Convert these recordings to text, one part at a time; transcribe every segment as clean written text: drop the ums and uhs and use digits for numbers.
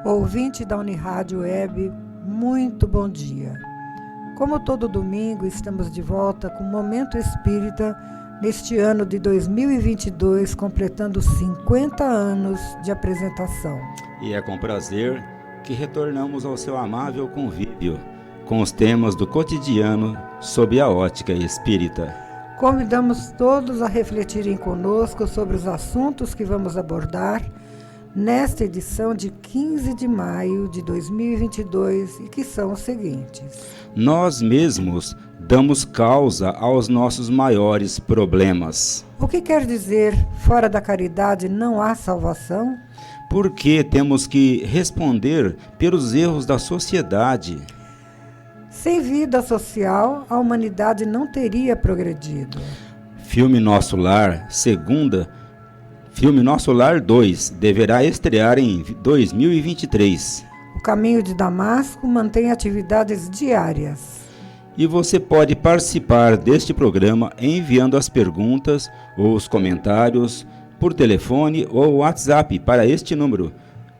Ouvinte da Unirádio Web, muito bom dia. Como todo domingo, estamos de volta com o Momento Espírita neste ano de 2022, completando 50 anos de apresentação. E é com prazer que retornamos ao seu amável convívio com os temas do cotidiano sob a ótica espírita. Convidamos todos a refletirem conosco sobre os assuntos que vamos abordar nesta edição de 15 de maio de 2022 e que são os seguintes. Nós mesmos damos causa aos nossos maiores problemas. O que quer dizer, fora da caridade não há salvação? Por que temos que responder pelos erros da sociedade? Sem vida social, a humanidade não teria progredido. Filme Nosso Lar 2 deverá estrear em 2023. O Caminho de Damasco mantém atividades diárias. E você pode participar deste programa enviando as perguntas ou os comentários por telefone ou WhatsApp para este número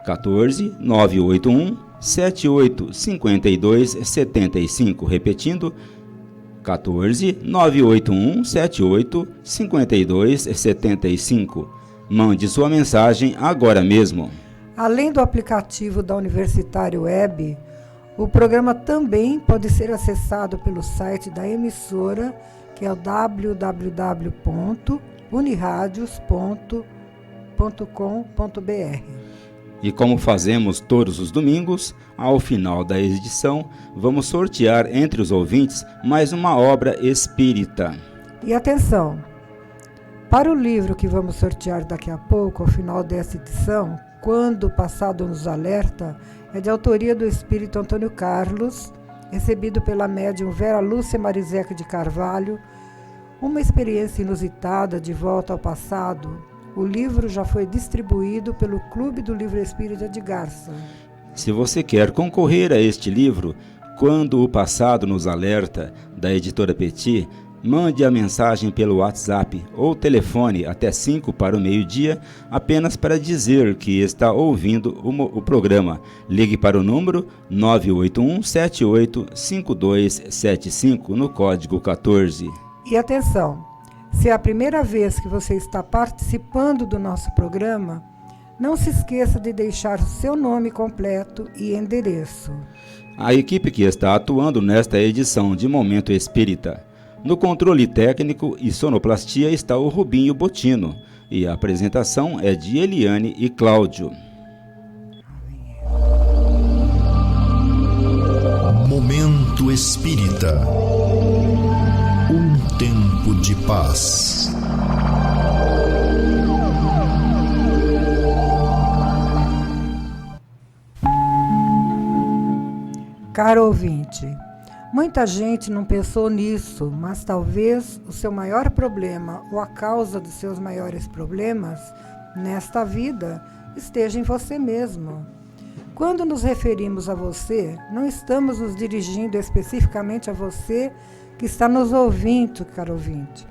14 981 78 52 75, repetindo 14 981 78 52 75. Mande sua mensagem agora mesmo. Além do aplicativo da Universitário Web, o programa também pode ser acessado pelo site da emissora, que é o www.uniradios.com.br. E como fazemos todos os domingos, ao final da edição, vamos sortear entre os ouvintes mais uma obra espírita. E atenção! Para o livro que vamos sortear daqui a pouco, ao final desta edição, Quando o Passado nos Alerta, é de autoria do espírito Antônio Carlos, recebido pela médium Vera Lúcia Mariseca de Carvalho, uma experiência inusitada de volta ao passado. O livro já foi distribuído pelo Clube do Livro Espírita de Garça. Se você quer concorrer a este livro, Quando o Passado nos Alerta, da editora Petit, mande a mensagem pelo WhatsApp ou telefone até 5 para o meio-dia, apenas para dizer que está ouvindo o programa. Ligue para o número 981 78 5275 no código 14. E atenção, se é a primeira vez que você está participando do nosso programa, não se esqueça de deixar o seu nome completo e endereço. A equipe que está atuando nesta edição de Momento Espírita. No controle técnico e sonoplastia está o Rubinho Botino, e a apresentação é de Eliane e Cláudio. Momento Espírita. Um tempo de paz. Caro ouvinte, muita gente não pensou nisso, mas talvez o seu maior problema ou a causa dos seus maiores problemas nesta vida esteja em você mesmo. Quando nos referimos a você, não estamos nos dirigindo especificamente a você que está nos ouvindo, caro ouvinte,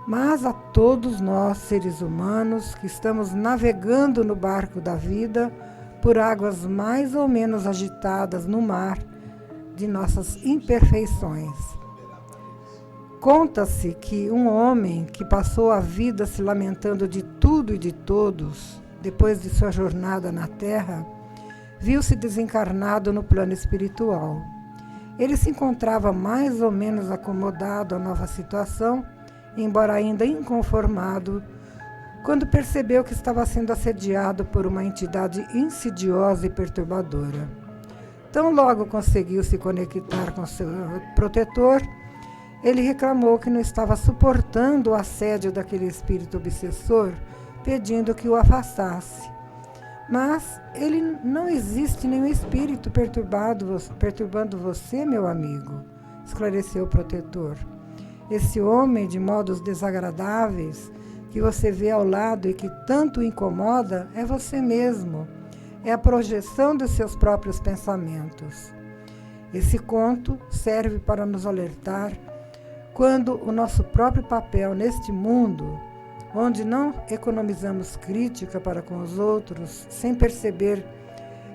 mas a todos nós, seres humanos, que estamos navegando no barco da vida por águas mais ou menos agitadas no mar de nossas imperfeições. Conta-se que um homem que passou a vida se lamentando de tudo e de todos, depois de sua jornada na Terra, viu-se desencarnado no plano espiritual. Ele se encontrava mais ou menos acomodado à nova situação, embora ainda inconformado, quando percebeu que estava sendo assediado por uma entidade insidiosa e perturbadora. Tão logo conseguiu se conectar com seu protetor, ele reclamou que não estava suportando o assédio daquele espírito obsessor, pedindo que o afastasse. Mas ele não existe nenhum espírito perturbando você, meu amigo, esclareceu o protetor. Esse homem de modos desagradáveis que você vê ao lado e que tanto o incomoda é você mesmo. É a projeção dos seus próprios pensamentos. Esse conto serve para nos alertar quando o nosso próprio papel neste mundo, onde não economizamos crítica para com os outros, sem perceber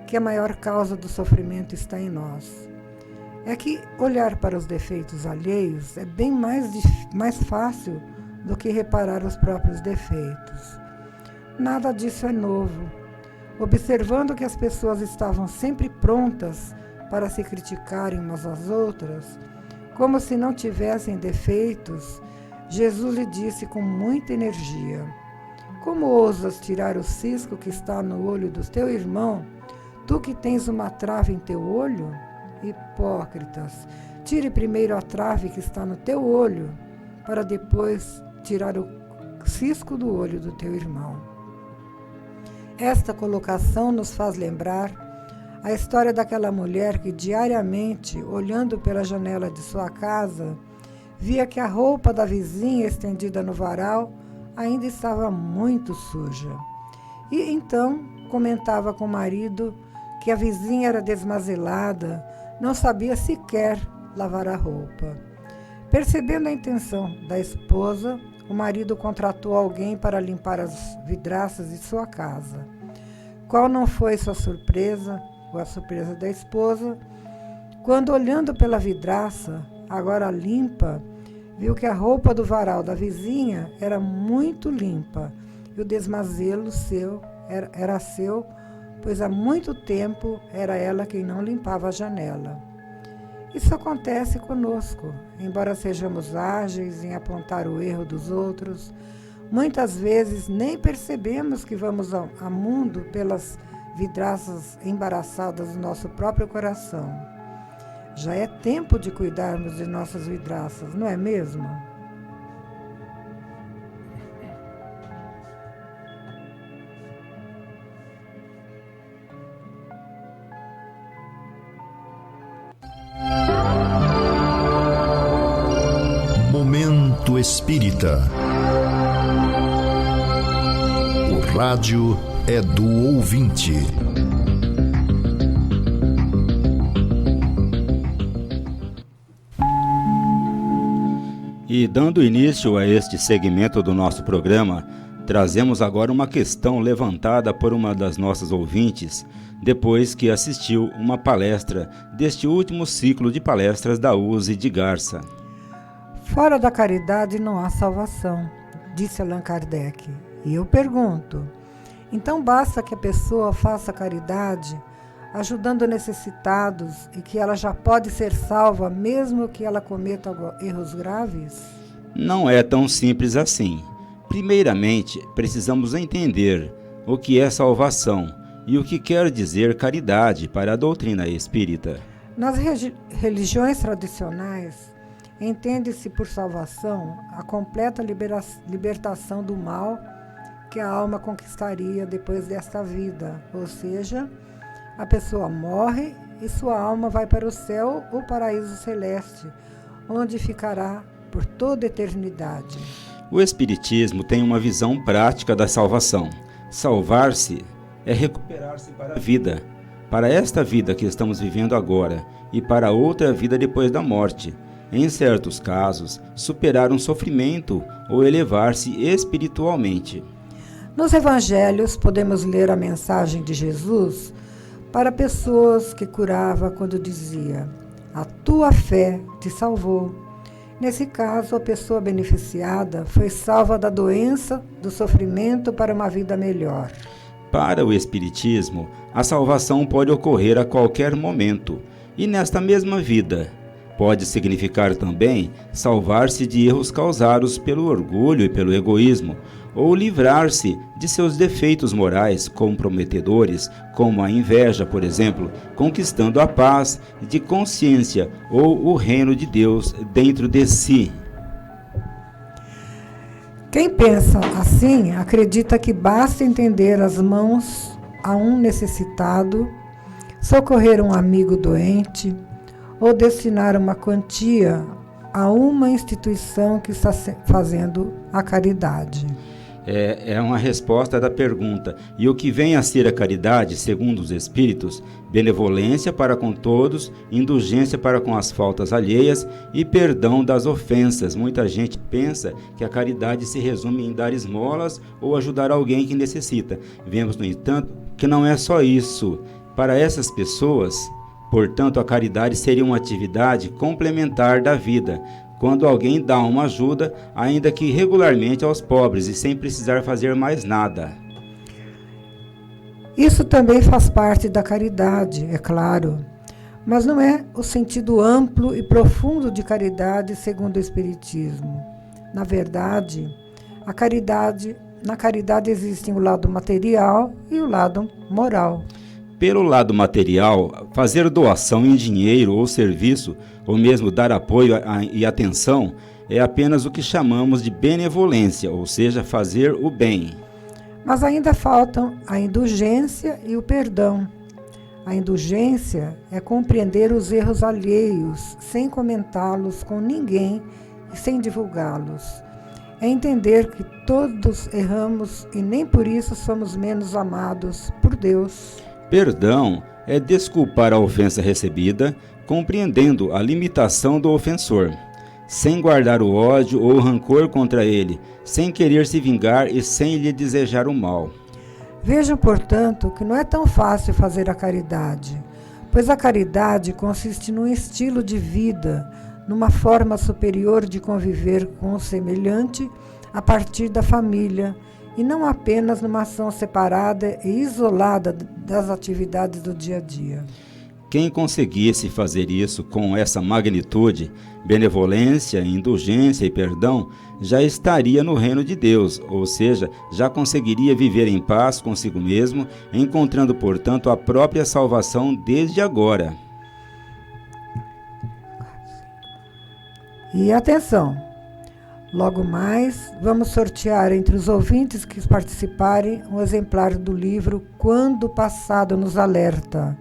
que a maior causa do sofrimento está em nós. É que olhar para os defeitos alheios é bem mais fácil do que reparar os próprios defeitos. Nada disso é novo. Observando que as pessoas estavam sempre prontas para se criticarem umas às outras, como se não tivessem defeitos, Jesus lhe disse com muita energia: como ousas tirar o cisco que está no olho do teu irmão, tu que tens uma trave em teu olho? Hipócritas, tire primeiro a trave que está no teu olho, para depois tirar o cisco do olho do teu irmão. Esta colocação nos faz lembrar a história daquela mulher que diariamente, olhando pela janela de sua casa, via que a roupa da vizinha estendida no varal ainda estava muito suja. E então comentava com o marido que a vizinha era desmazelada, não sabia sequer lavar a roupa. Percebendo a intenção da esposa, o marido contratou alguém para limpar as vidraças de sua casa. Qual não foi sua surpresa, ou a surpresa da esposa, quando, olhando pela vidraça, agora limpa, viu que a roupa do varal da vizinha era muito limpa e o desmazelo era seu, pois há muito tempo era ela quem não limpava a janela. Isso acontece conosco, embora sejamos ágeis em apontar o erro dos outros, muitas vezes nem percebemos que vamos ao mundo pelas vidraças embaraçadas do nosso próprio coração. Já é tempo de cuidarmos de nossas vidraças, não é mesmo? Momento Espírita. O rádio é do ouvinte. E dando início a este segmento do nosso programa, trazemos agora uma questão levantada por uma das nossas ouvintes, depois que assistiu uma palestra deste último ciclo de palestras da USE de Garça. Fora da caridade não há salvação, disse Allan Kardec. E eu pergunto, então basta que a pessoa faça caridade, ajudando necessitados, e que ela já pode ser salva mesmo que ela cometa erros graves? Não é tão simples assim. Primeiramente, precisamos entender o que é salvação e o que quer dizer caridade para a doutrina espírita. Nas religiões tradicionais, entende-se por salvação a completa libertação do mal que a alma conquistaria depois desta vida, ou seja, a pessoa morre e sua alma vai para o céu ou paraíso celeste, onde ficará por toda a eternidade. O Espiritismo tem uma visão prática da salvação. Salvar-se é recuperar-se para a vida, para esta vida que estamos vivendo agora e para outra vida depois da morte. Em certos casos, superar um sofrimento ou elevar-se espiritualmente. Nos evangelhos, podemos ler a mensagem de Jesus para pessoas que curava quando dizia: a tua fé te salvou. Nesse caso, a pessoa beneficiada foi salva da doença, do sofrimento para uma vida melhor. Para o Espiritismo, a salvação pode ocorrer a qualquer momento, e nesta mesma vida. Pode significar também salvar-se de erros causados pelo orgulho e pelo egoísmo, ou livrar-se de seus defeitos morais comprometedores, como a inveja, por exemplo, conquistando a paz de consciência ou o reino de Deus dentro de si. Quem pensa assim acredita que basta estender as mãos a um necessitado, socorrer um amigo doente, ou destinar uma quantia a uma instituição que está fazendo a caridade. É uma resposta da pergunta. E o que vem a ser a caridade, segundo os Espíritos? Benevolência para com todos, indulgência para com as faltas alheias e perdão das ofensas. Muita gente pensa que a caridade se resume em dar esmolas ou ajudar alguém que necessita. Vemos, no entanto, que não é só isso. Para essas pessoas, portanto, a caridade seria uma atividade complementar da vida, quando alguém dá uma ajuda, ainda que regularmente, aos pobres e sem precisar fazer mais nada. Isso também faz parte da caridade, é claro, mas não é o sentido amplo e profundo de caridade segundo o Espiritismo. Na verdade, na caridade existem o lado material e o lado moral. Pelo lado material, fazer doação em dinheiro ou serviço, ou mesmo dar apoio e atenção, é apenas o que chamamos de benevolência, ou seja, fazer o bem. Mas ainda faltam a indulgência e o perdão. A indulgência é compreender os erros alheios, sem comentá-los com ninguém e sem divulgá-los. É entender que todos erramos e nem por isso somos menos amados por Deus. Perdão é desculpar a ofensa recebida, compreendendo a limitação do ofensor, sem guardar o ódio ou o rancor contra ele, sem querer se vingar e sem lhe desejar o mal. Vejam, portanto, que não é tão fácil fazer a caridade, pois a caridade consiste num estilo de vida, numa forma superior de conviver com o semelhante a partir da família, e não apenas numa ação separada e isolada das atividades do dia a dia. Quem conseguisse fazer isso com essa magnitude, benevolência, indulgência e perdão, já estaria no reino de Deus, ou seja, já conseguiria viver em paz consigo mesmo, encontrando, portanto, a própria salvação desde agora. E atenção! Logo mais, vamos sortear entre os ouvintes que participarem um exemplar do livro Quando o Passado nos Alerta.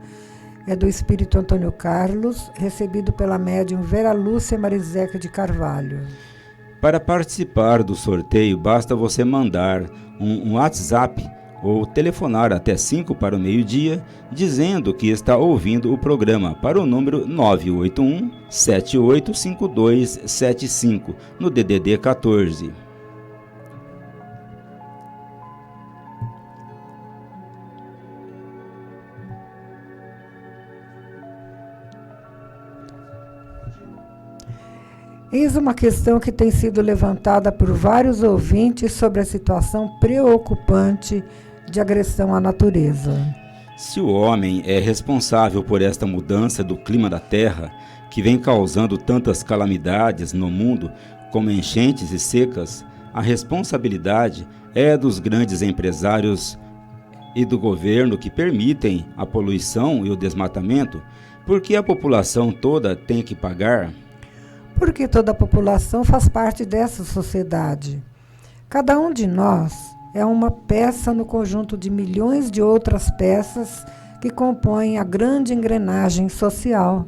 É do Espírito Antônio Carlos, recebido pela médium Vera Lúcia Marizeca de Carvalho. Para participar do sorteio, basta você mandar um WhatsApp ou telefonar até 5 para o meio-dia, dizendo que está ouvindo o programa para o número 981-785275, no DDD 14. Eis uma questão que tem sido levantada por vários ouvintes sobre a situação preocupante de agressão à natureza. Se o homem é responsável por esta mudança do clima da Terra, que vem causando tantas calamidades no mundo, como enchentes e secas, a responsabilidade é dos grandes empresários e do governo que permitem a poluição e o desmatamento, porque a população toda tem que pagar. Porque toda a população faz parte dessa sociedade. Cada um de nós é uma peça no conjunto de milhões de outras peças que compõem a grande engrenagem social.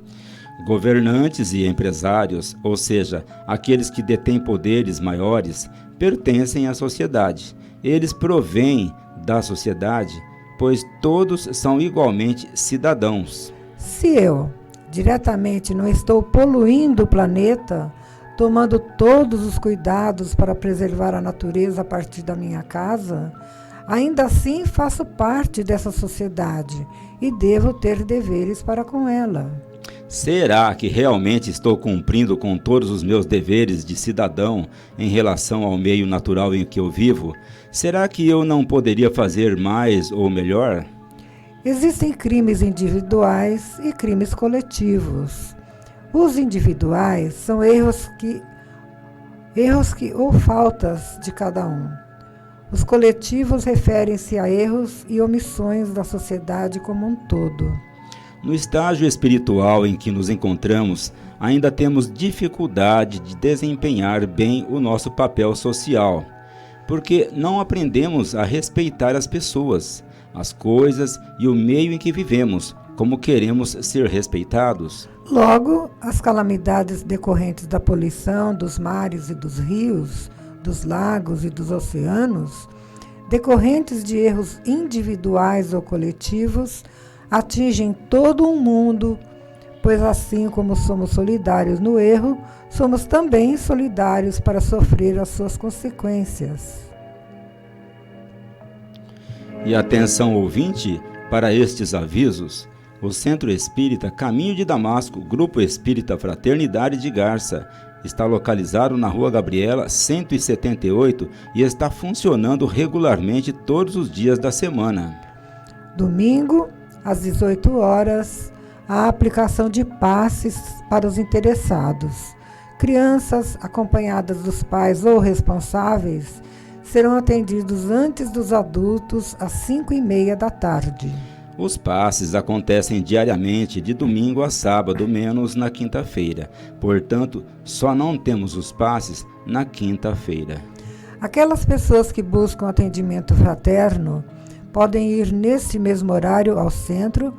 Governantes e empresários, ou seja, aqueles que detêm poderes maiores, pertencem à sociedade. Eles provêm da sociedade, pois todos são igualmente cidadãos. Se eu, diretamente, não estou poluindo o planeta, tomando todos os cuidados para preservar a natureza a partir da minha casa, ainda assim faço parte dessa sociedade e devo ter deveres para com ela. Será que realmente estou cumprindo com todos os meus deveres de cidadão em relação ao meio natural em que eu vivo? Será que eu não poderia fazer mais ou melhor? Existem crimes individuais e crimes coletivos. Os individuais são erros que ou faltas de cada um. Os coletivos referem-se a erros e omissões da sociedade como um todo. No estágio espiritual em que nos encontramos, ainda temos dificuldade de desempenhar bem o nosso papel social, porque não aprendemos a respeitar as pessoas, as coisas e o meio em que vivemos, como queremos ser respeitados. Logo, as calamidades decorrentes da poluição dos mares e dos rios, dos lagos e dos oceanos, decorrentes de erros individuais ou coletivos, atingem todo o mundo, pois assim como somos solidários no erro, somos também solidários para sofrer as suas consequências. E atenção, ouvinte, para estes avisos, o Centro Espírita Caminho de Damasco, Grupo Espírita Fraternidade de Garça, está localizado na Rua Gabriela 178 e está funcionando regularmente todos os dias da semana. Domingo, às 18 horas, a aplicação de passes para os interessados. Crianças acompanhadas dos pais ou responsáveis serão atendidos antes dos adultos às 5h30 da tarde. Os passes acontecem diariamente de domingo a sábado, menos na quinta-feira. Portanto, só não temos os passes na quinta-feira. Aquelas pessoas que buscam atendimento fraterno podem ir neste mesmo horário ao centro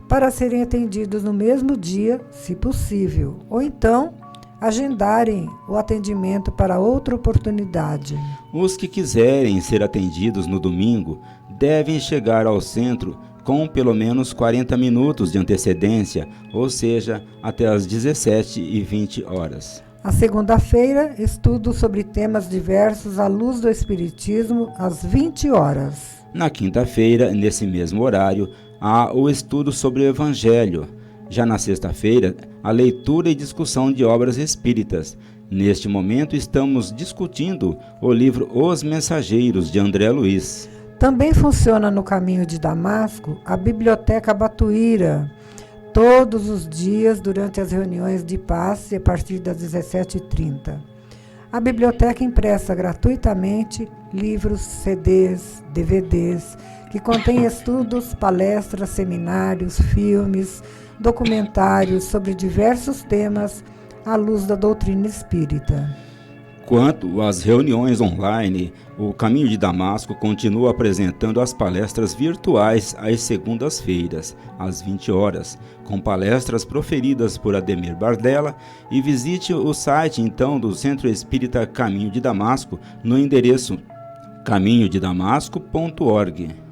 para serem atendidos no mesmo dia, se possível, ou então agendarem o atendimento para outra oportunidade. Os que quiserem ser atendidos no domingo devem chegar ao centro com pelo menos 40 minutos de antecedência, ou seja, até às 17h20. A segunda-feira, estudo sobre temas diversos à luz do Espiritismo, às 20 horas. Na quinta-feira, nesse mesmo horário, há o estudo sobre o Evangelho. Já na sexta-feira, a leitura e discussão de obras espíritas. Neste momento, estamos discutindo o livro Os Mensageiros, de André Luiz. Também funciona no Caminho de Damasco a Biblioteca Batuíra, todos os dias durante as reuniões de passe a partir das 17h30. A biblioteca empresta gratuitamente livros, CDs, DVDs, que contêm estudos, palestras, seminários, filmes, documentários sobre diversos temas à luz da doutrina espírita. Quanto às reuniões online, o Caminho de Damasco continua apresentando as palestras virtuais às segundas-feiras, às 20 horas, com palestras proferidas por Ademir Bardella, e visite o site então do Centro Espírita Caminho de Damasco no endereço caminhodedamasco.org.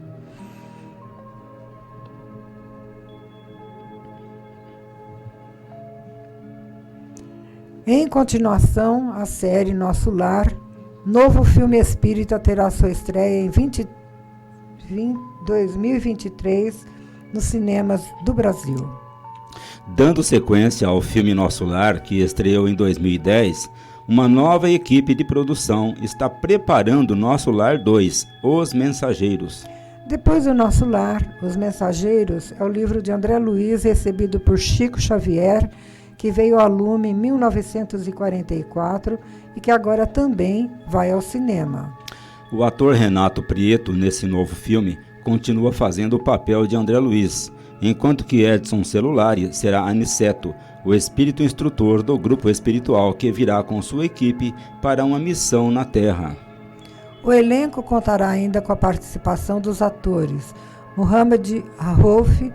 Em continuação, a série Nosso Lar, novo filme espírita, terá sua estreia em 2023 nos cinemas do Brasil. Dando sequência ao filme Nosso Lar, que estreou em 2010, uma nova equipe de produção está preparando Nosso Lar 2, Os Mensageiros. Depois do Nosso Lar, Os Mensageiros é o livro de André Luiz, recebido por Chico Xavier, que veio a lume em 1944 e que agora também vai ao cinema. O ator Renato Prieto, nesse novo filme, continua fazendo o papel de André Luiz, enquanto que Edson Celulari será Aniceto, o espírito instrutor do grupo espiritual que virá com sua equipe para uma missão na Terra. O elenco contará ainda com a participação dos atores Mohamed Raouf,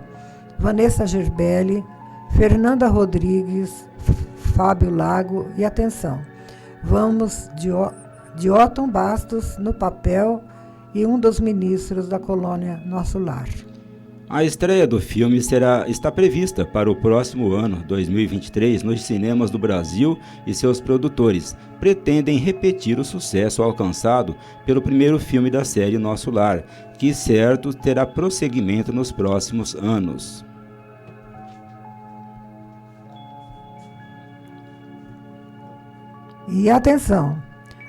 Vanessa Gerbelli, Fernanda Rodrigues, Fábio Lago e, atenção, vamos de Otton Bastos no papel e um dos ministros da colônia Nosso Lar. A estreia do filme está prevista para o próximo ano, 2023, nos cinemas do Brasil, e seus produtores pretendem repetir o sucesso alcançado pelo primeiro filme da série Nosso Lar, que certo terá prosseguimento nos próximos anos. E atenção,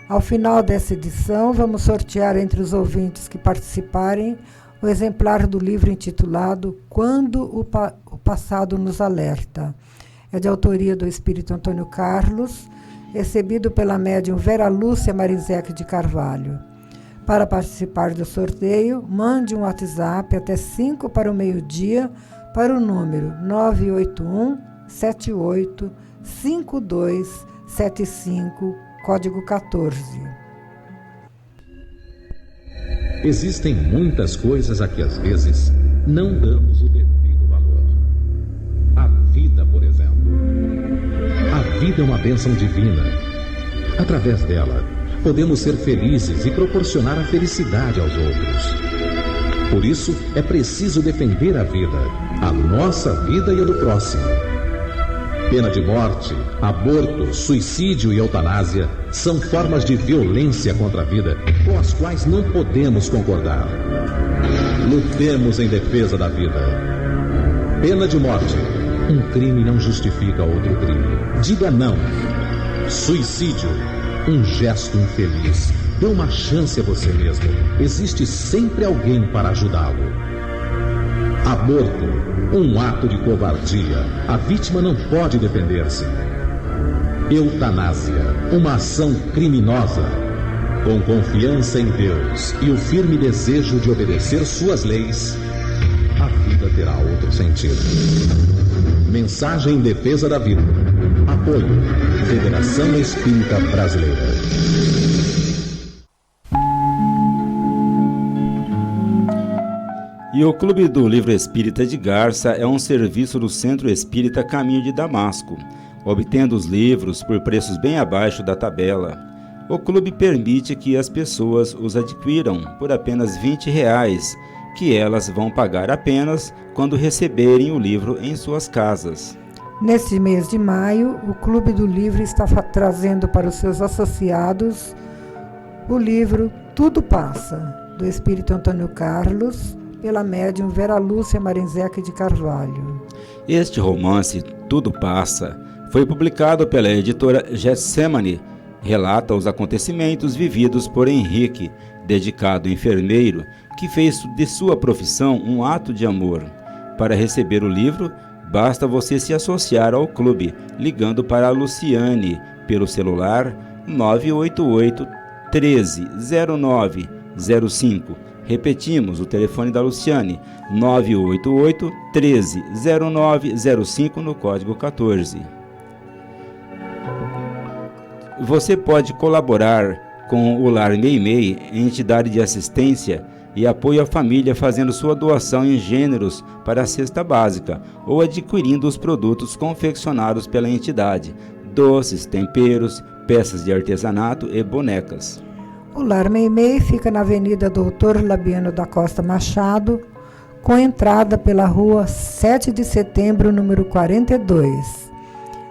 ao final dessa edição vamos sortear entre os ouvintes que participarem o exemplar do livro intitulado Quando o Passado nos Alerta. É de autoria do espírito Antônio Carlos, recebido pela médium Vera Lúcia Marizek de Carvalho. Para participar do sorteio, mande um WhatsApp até 5 para o meio-dia para o número 981 78 5275, código 14. Existem muitas coisas a que às vezes não damos o devido valor. A vida, por exemplo. A vida é uma bênção divina. Através dela, podemos ser felizes e proporcionar a felicidade aos outros. Por isso, é preciso defender a vida, a nossa vida e a do próximo. Pena de morte, aborto, suicídio e eutanásia são formas de violência contra a vida com as quais não podemos concordar. Lutemos em defesa da vida. Pena de morte. Um crime não justifica outro crime. Diga não. Suicídio. Um gesto infeliz. Dê uma chance a você mesmo. Existe sempre alguém para ajudá-lo. Aborto. Um ato de covardia. A vítima não pode defender-se. Eutanásia. Uma ação criminosa. Com confiança em Deus e o firme desejo de obedecer suas leis, a vida terá outro sentido. Mensagem em defesa da vida. Apoio. Federação Espírita Brasileira. E o Clube do Livro Espírita de Garça é um serviço do Centro Espírita Caminho de Damasco, obtendo os livros por preços bem abaixo da tabela. O clube permite que as pessoas os adquiram por apenas R$20, que elas vão pagar apenas quando receberem o livro em suas casas. Neste mês de maio, o Clube do Livro está trazendo para os seus associados o livro Tudo Passa, do Espírito Antônio Carlos, pela médium Vera Lúcia Marinzeque de Carvalho. Este romance, Tudo Passa, foi publicado pela editora Getsemane. Relata os acontecimentos vividos por Henrique, dedicado enfermeiro, que fez de sua profissão um ato de amor. Para receber o livro, basta você se associar ao clube, ligando para a Luciane pelo celular 988 13 09 05. Repetimos o telefone da Luciane, 988 13 09 05 no código 14. Você pode colaborar com o Lar Meimei, entidade de assistência e apoio à família, fazendo sua doação em gêneros para a cesta básica ou adquirindo os produtos confeccionados pela entidade, doces, temperos, peças de artesanato e bonecas. O Lar Meimei fica na Avenida Doutor Labiano da Costa Machado, com entrada pela Rua 7 de Setembro, número 42.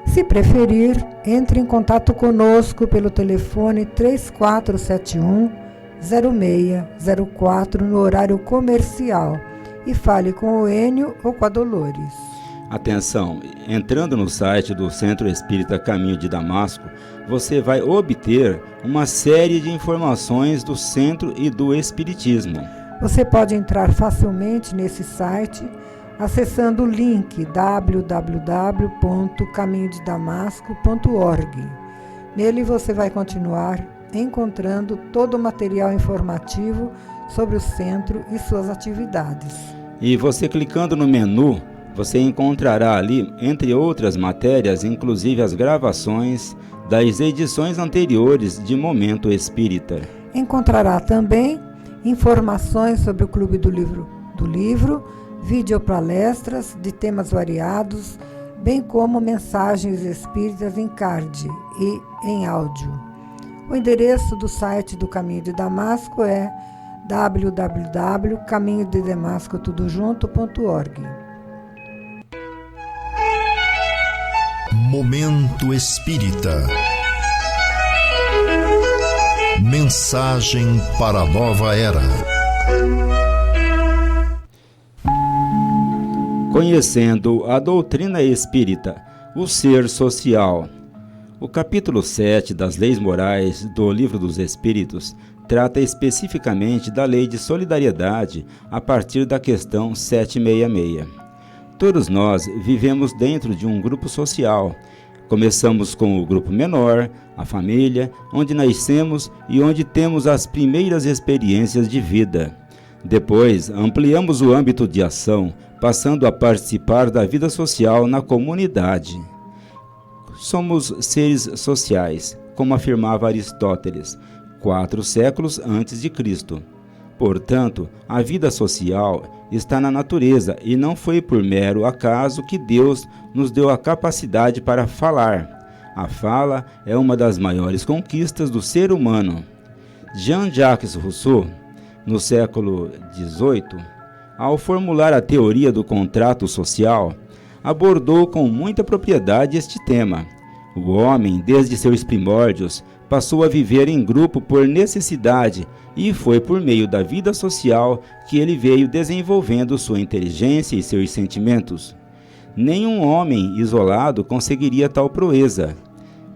Se preferir, entre em contato conosco pelo telefone 3471-0604 no horário comercial e fale com o Enio ou com a Dolores. Atenção, entrando no site do Centro Espírita Caminho de Damasco, você vai obter uma série de informações do Centro e do Espiritismo. Você pode entrar facilmente nesse site acessando o link www.caminhodedamasco.org. Nele você vai continuar encontrando todo o material informativo sobre o centro e suas atividades. E você clicando no menu, você encontrará ali, entre outras matérias, inclusive as gravações das edições anteriores de Momento Espírita. Encontrará também informações sobre o Clube do Livro, videopalestras de temas variados, bem como mensagens espíritas em card e em áudio. O endereço do site do Caminho de Damasco é www.caminhodedamasco.org. Momento Espírita. Mensagem para a nova era. Conhecendo a doutrina espírita, o ser social. O capítulo 7 das Leis Morais do Livro dos Espíritos trata especificamente da lei de solidariedade a partir da questão 766. Todos nós vivemos dentro de um grupo social. Começamos com o grupo menor, a família, onde nascemos e onde temos as primeiras experiências de vida. Depois, ampliamos o âmbito de ação, passando a participar da vida social na comunidade. Somos seres sociais, como afirmava Aristóteles, 4 séculos antes de Cristo. Portanto, a vida social está na natureza e não foi por mero acaso que Deus nos deu a capacidade para falar. A fala é uma das maiores conquistas do ser humano. Jean-Jacques Rousseau, no século XVIII, ao formular a teoria do contrato social, abordou com muita propriedade este tema. O homem, desde seus primórdios, passou a viver em grupo por necessidade e foi por meio da vida social que ele veio desenvolvendo sua inteligência e seus sentimentos. Nenhum homem isolado conseguiria tal proeza.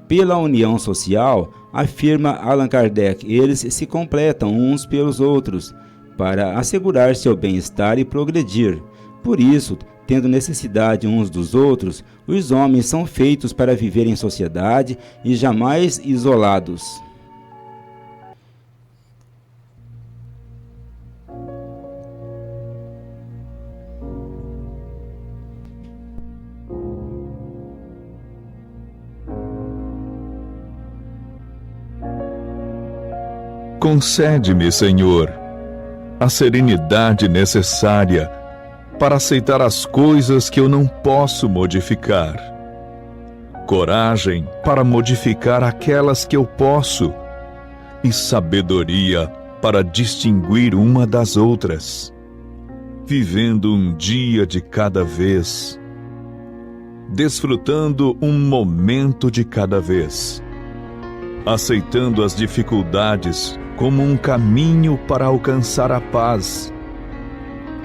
Pela união social, afirma Allan Kardec, eles se completam uns pelos outros, para assegurar seu bem-estar e progredir. Por isso, tendo necessidade uns dos outros, os homens são feitos para viver em sociedade e jamais isolados. Concede-me, Senhor, a serenidade necessária para aceitar as coisas que eu não posso modificar, coragem para modificar aquelas que eu posso e sabedoria para distinguir uma das outras, vivendo um dia de cada vez, desfrutando um momento de cada vez, aceitando as dificuldades como um caminho para alcançar a paz,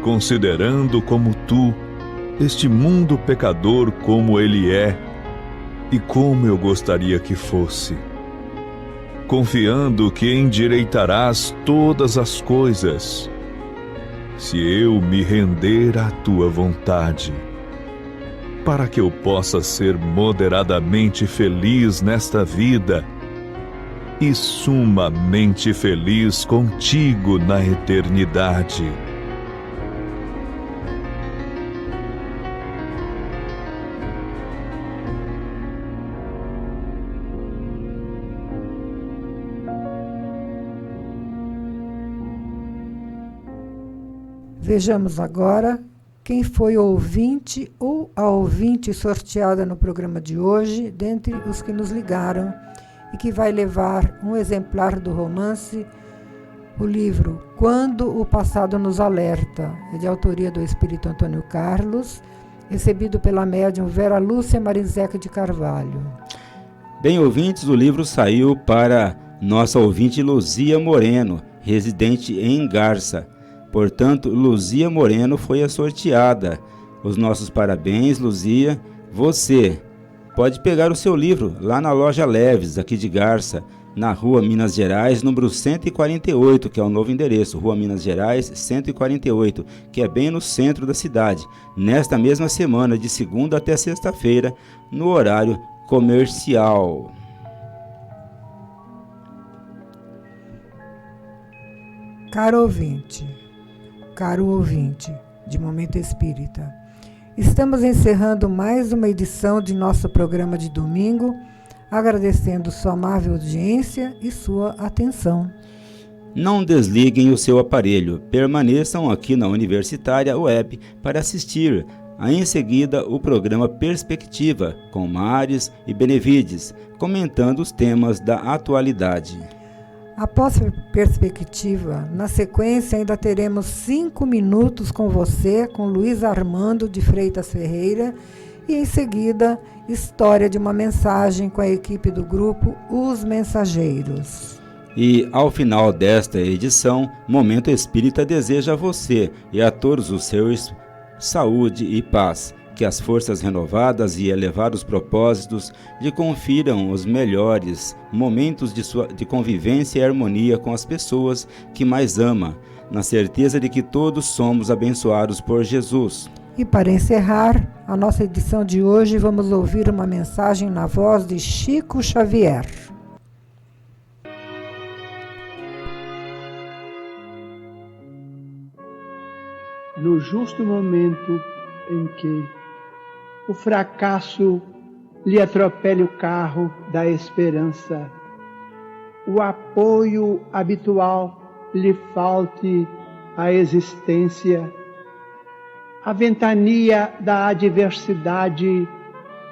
considerando como tu este mundo pecador como ele é e como eu gostaria que fosse, confiando que endireitarás todas as coisas, se eu me render à tua vontade, para que eu possa ser moderadamente feliz nesta vida e sumamente feliz contigo na eternidade. Vejamos agora quem foi o ouvinte ou a ouvinte sorteada no programa de hoje, dentre os que nos ligaram, e que vai levar um exemplar do romance, o livro Quando o Passado nos Alerta, é de autoria do Espírito Antônio Carlos, recebido pela médium Vera Lúcia Marinzeca de Carvalho. Bem, ouvintes, o livro saiu para nossa ouvinte Luzia Moreno, residente em Garça. Portanto, Luzia Moreno foi a sorteada. Os nossos parabéns, Luzia. Você pode pegar o seu livro lá na loja Leves, aqui de Garça, na Rua Minas Gerais, número 148, que é o novo endereço, Rua Minas Gerais 148, que é bem no centro da cidade, nesta mesma semana, de segunda até sexta-feira, no horário comercial. Caro ouvinte de Momento Espírita, estamos encerrando mais uma edição de nosso programa de domingo, agradecendo sua amável audiência e sua atenção. Não desliguem o seu aparelho, permaneçam aqui na Universitária Web para assistir em seguida o programa Perspectiva, com Mares e Benevides, comentando os temas da atualidade. Após Perspectiva, na sequência ainda teremos 5 minutos com você, com Luiz Armando de Freitas Ferreira, e em seguida, História de uma Mensagem com a equipe do grupo Os Mensageiros. E ao final desta edição, Momento Espírita deseja a você e a todos os seus saúde e paz, que as forças renovadas e elevados propósitos lhe confiram os melhores momentos de convivência e harmonia com as pessoas que mais ama, na certeza de que todos somos abençoados por Jesus. E para encerrar a nossa edição de hoje, vamos ouvir uma mensagem na voz de Chico Xavier. No justo momento em que o fracasso lhe atropele o carro da esperança, o apoio habitual lhe falte à existência, a ventania da adversidade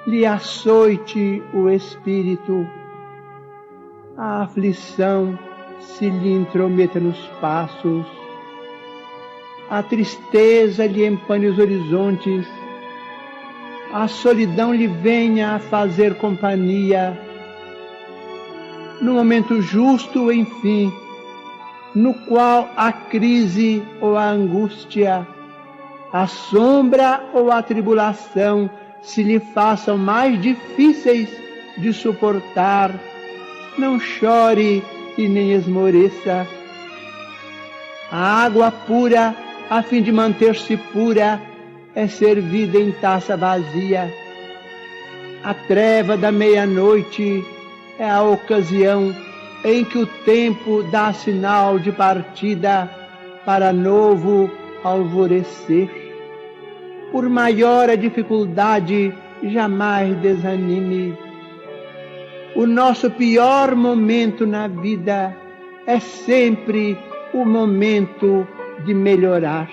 lhe açoite o espírito, a aflição se lhe intrometa nos passos, a tristeza lhe empane os horizontes, a solidão lhe venha a fazer companhia, no momento justo, enfim, no qual a crise ou a angústia, a sombra ou a tribulação se lhe façam mais difíceis de suportar, não chore e nem esmoreça. A água pura, a fim de manter-se pura, é servida em taça vazia. A treva da meia-noite é a ocasião em que o tempo dá sinal de partida para novo alvorecer. Por maior a dificuldade, jamais desanime. O nosso pior momento na vida é sempre o momento de melhorar.